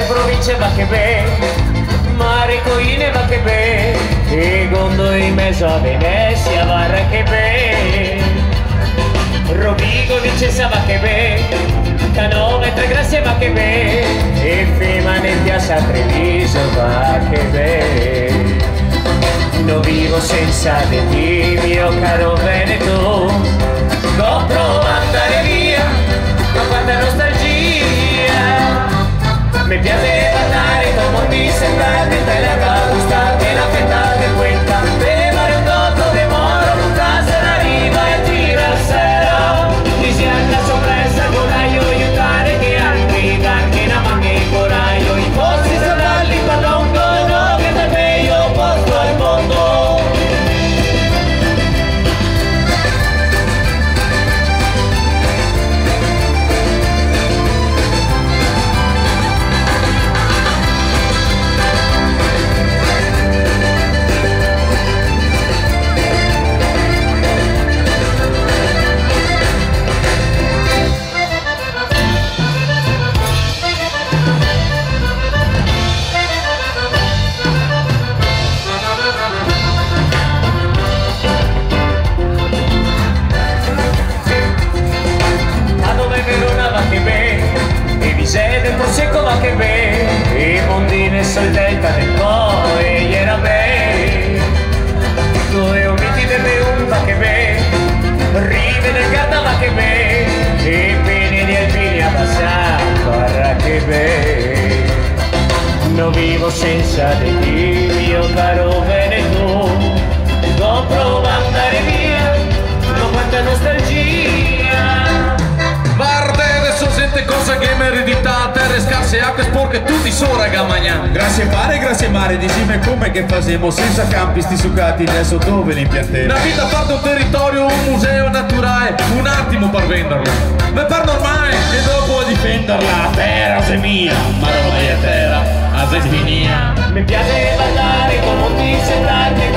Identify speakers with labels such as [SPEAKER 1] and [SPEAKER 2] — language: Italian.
[SPEAKER 1] provincia va che be, mare coine va che be, e gondo in mezzo a Venezia varra che be, Rovigo Vicenza va che be, Canova Tre Grazie va che be, e Femanenti a San Treviso va che be. Non vivo senza di te, mio caro Veneto, ho provato ad andare via, ma quanta nostalgia. Mi piace parlare come mi sembra, mi bella da gustare la fetta che cuenta, bevere un dotto de moro, casa la riva e tira sera. Mi si anda soppressa con l'aio aiutare che altri anche una manche il coraio, i posti soldati padongono, che da me io posto al mondo. Del Prosecco va che be, i mondine sul delta del Po e gli era be, due omiti del Meun va che be, rive del Garda va che be, i pini di Alpini a Bassato varra che be. Non vivo senza di te, mio caro Veneto, ho provato ad andare via, ma quanta nostalgia.
[SPEAKER 2] Guarda, adesso sente cosa che mi eredità, terre scarse, acque sporche, tutti so raga magna.
[SPEAKER 3] Grazie mare, dicimi come che facemo senza campi sti succati, adesso dove li impianteremo?
[SPEAKER 2] Una vita a parte un territorio, un museo naturale, un attimo per venderlo. Ma per normale,
[SPEAKER 3] E dopo a difenderla, a terra se mia, ma non è a terra, a se finia.
[SPEAKER 1] Mi piace ballare come ti sembra che